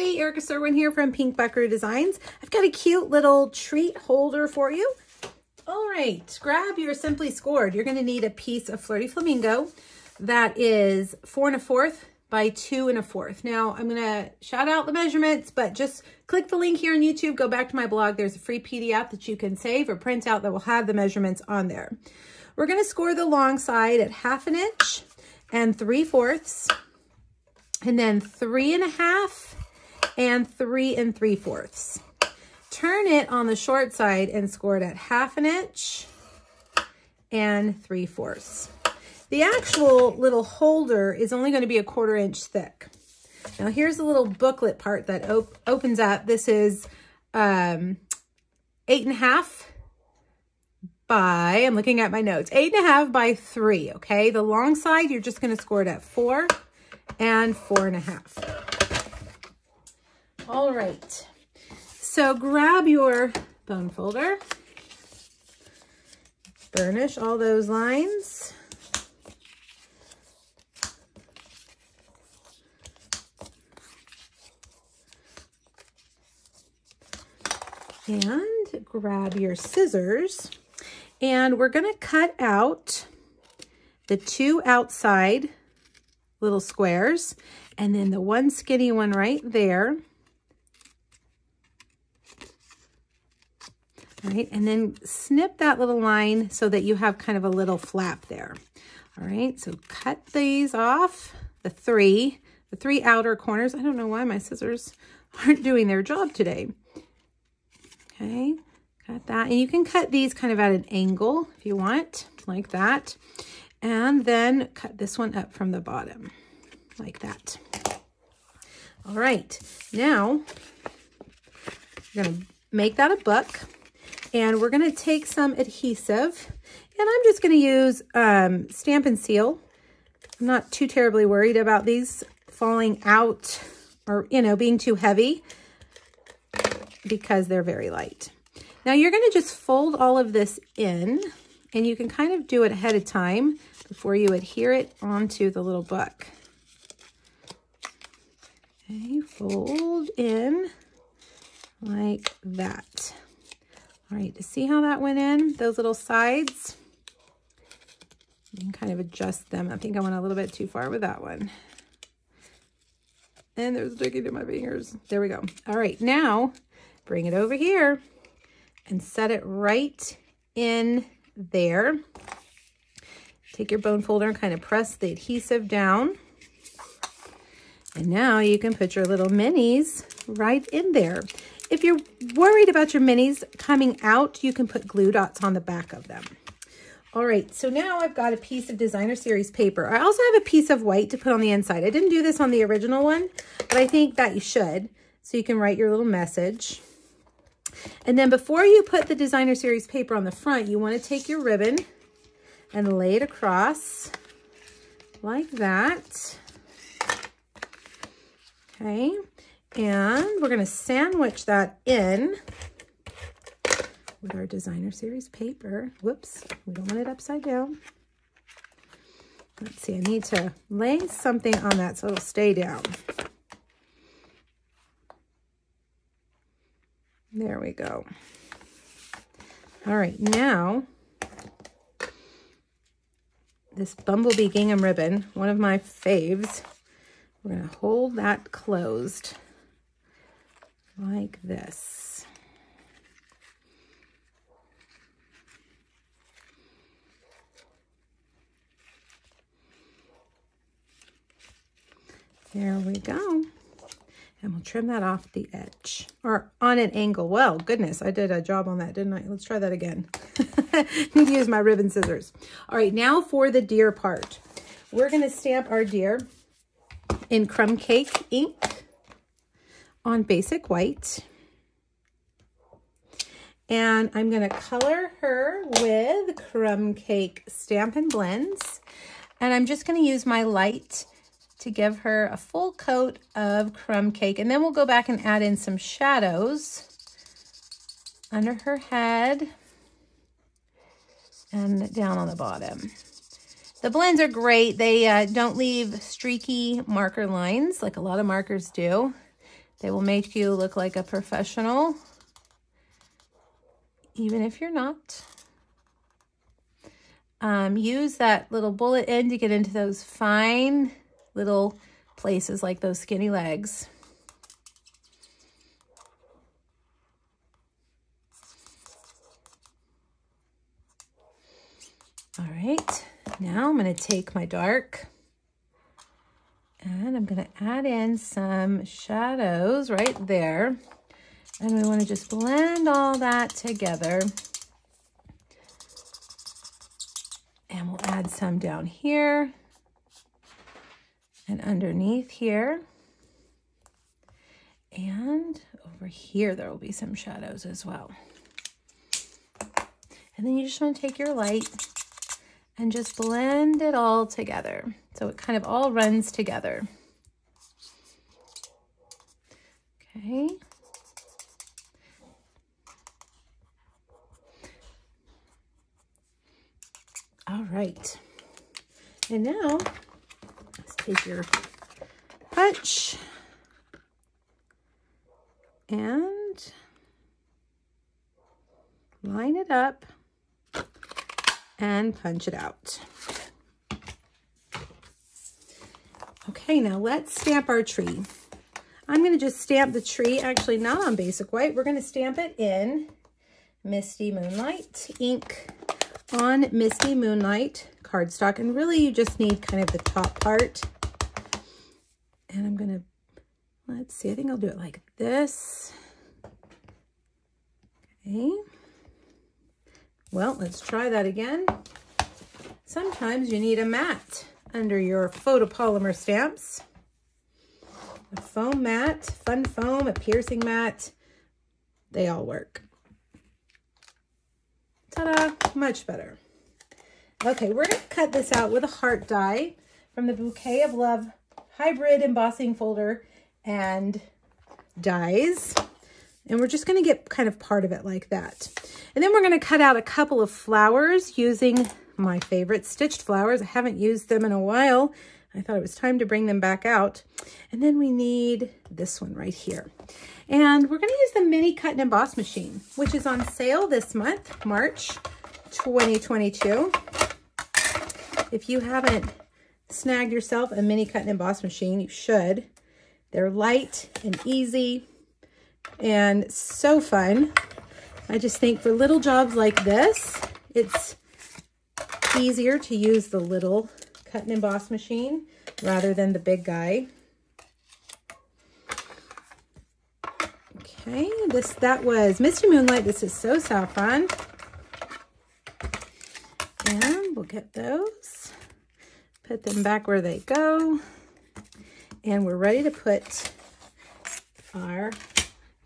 everybody, Erica Serwin here from Pink Buckaroo Designs. I've got a cute little treat holder for you. All right, grab your Simply Scored. You're going to need a piece of Flirty Flamingo that is 4 1/4 by 2 1/4. Now, I'm going to shout out the measurements, but just click the link here on YouTube, go back to my blog. There's a free PDF that you can save or print out that will have the measurements on there. We're going to score the long side at 1/2 inch and 3/4, and then 3 1/2 and 3 3/4. Turn it on the short side and score it at 1/2 inch and 3/4. The actual little holder is only going to be 1/4 inch thick. Now here's the little booklet part that opens up. This is 8 1/2 by, I'm looking at my notes, 8 1/2 by 3, okay? The long side, you're just going to score it at 4 and 4 1/2. All right, so grab your bone folder, burnish all those lines. And grab your scissors, and we're going to cut out the 2 outside little squares and then the one skinny one right there. All right, and then snip that little line so that you have kind of a little flap there. All right, so cut these off, the three outer corners. I don't know why my scissors aren't doing their job today. Okay, cut that. And you can cut these kind of at an angle if you want, like that. And then cut this one up from the bottom, like that. All right, now we're gonna make that a book. And we're gonna take some adhesive. And I'm just gonna use Stamp and Seal. I'm not too terribly worried about these falling out or, you know, being too heavy, because they're very light. Now you're going to just fold all of this in, and you can kind of do it ahead of time before you adhere it onto the little book. Okay, fold in like that. All right, to see how that went in, those little sides, you can kind of adjust them. I think I went a little bit too far with that one. And there's sticking to my fingers. There we go. All right, now bring it over here and set it right in there. Take your bone folder and kind of press the adhesive down. And now you can put your little minis right in there. If you're worried about your minis coming out, you can put glue dots on the back of them. All right, so now I've got a piece of Designer Series paper. I also have a piece of white to put on the inside. I didn't do this on the original one, but I think that you should, so you can write your little message. And then before you put the Designer Series paper on the front, you want to take your ribbon and lay it across like that. Okay, and we're going to sandwich that in with our Designer Series paper. Whoops, we don't want it upside down. Let's see, I need to lay something on that so it'll stay down. There we go. All right, now this Bumblebee gingham ribbon, one of my faves, we're going to hold that closed like this. There we go. And we'll trim that off the edge, or on an angle. Well, goodness, I did a job on that, didn't I? Let's try that again. Need to use my ribbon scissors. All right, now for the deer part. We're going to stamp our deer in crumb cake ink on basic white. And I'm going to color her with crumb cake Stampin' Blends. And I'm just going to use my light to give her a full coat of crumb cake. And then we'll go back and add in some shadows under her head and down on the bottom. The blends are great. They don't leave streaky marker lines like a lot of markers do. They will make you look like a professional, even if you're not. Use that little bullet end to get into those fine little places like those skinny legs. All right, now I'm going to take my dark and I'm going to add in some shadows right there. And we want to just blend all that together. And we'll add some down here and underneath here. And over here, there will be some shadows as well. And then you just want to take your light and just blend it all together. So it kind of all runs together. Okay. All right. And now let's take your punch and line it up and punch it out. Okay, now let's stamp our tree. I'm going to just stamp the tree, actually not on basic white. We're going to stamp it in Misty Moonlight ink on Misty Moonlight cardstock. And really you just need kind of the top part. And I'm going to, let's see, I think I'll do it like this. Okay. Well, let's try that again. Sometimes you need a mat under your photopolymer stamps. A foam mat, fun foam, a piercing mat, they all work. Ta-da, much better. Okay, we're gonna cut this out with a heart die from the Bouquet of Love hybrid embossing folder and dies. And we're just gonna get kind of part of it like that. And then we're gonna cut out a couple of flowers using my favorite stitched flowers. I haven't used them in a while. I thought it was time to bring them back out. And then we need this one right here. And we're gonna use the mini cut and emboss machine, which is on sale this month, March 2022. If you haven't snagged yourself a mini cut and emboss machine, you should. They're light and easy and so fun. I just think for little jobs like this, it's easier to use the little cut and emboss machine rather than the big guy. Okay, that was Misty Moonlight. This is So Saffron. And we'll get those, put them back where they go. And we're ready to put our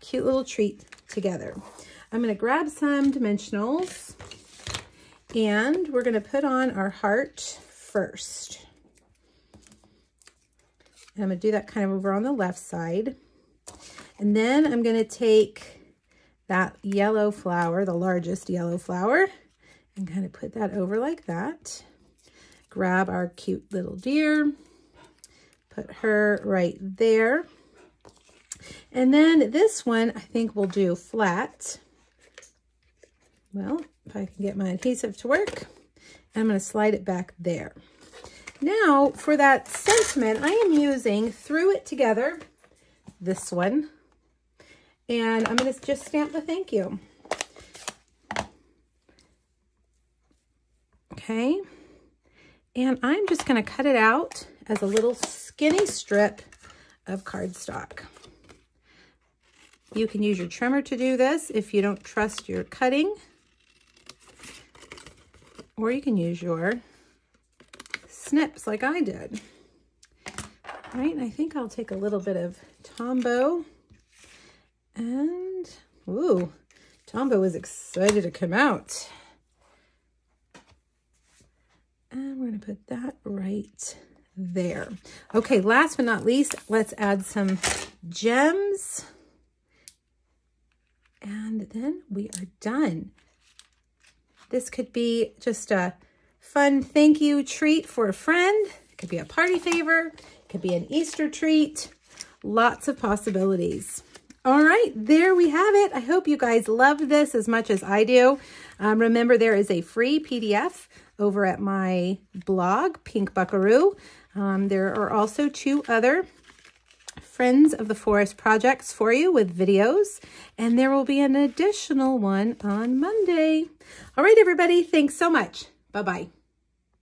cute little treat together. I'm going to grab some dimensionals and we're going to put on our heart first. And I'm going to do that kind of over on the left side. And then I'm going to take that yellow flower, the largest yellow flower, and kind of put that over like that. Grab our cute little deer, put her right there. And then this one I think we'll do flat. Well, if I can get my adhesive to work, I'm going to slide it back there. Now for that sentiment, I am using Through It Together, this one, and I'm going to just stamp the thank you. Okay, and I'm just going to cut it out as a little skinny strip of cardstock. You can use your trimmer to do this if you don't trust your cutting, or you can use your snips like I did. All right, and I think I'll take a little bit of Tombow, and ooh, Tombow is excited to come out. And we're going to put that right there. Okay, last but not least, let's add some gems. And then we are done. This could be just a fun thank you treat for a friend. It could be a party favor. It could be an Easter treat. Lots of possibilities. All right, there we have it. I hope you guys love this as much as I do. Remember, there is a free PDF over at my blog, Pink Buckaroo. There are also 2 other Friends of the Forest projects for you with videos, and there will be an additional one on Monday. All right, everybody, thanks so much. Bye-bye.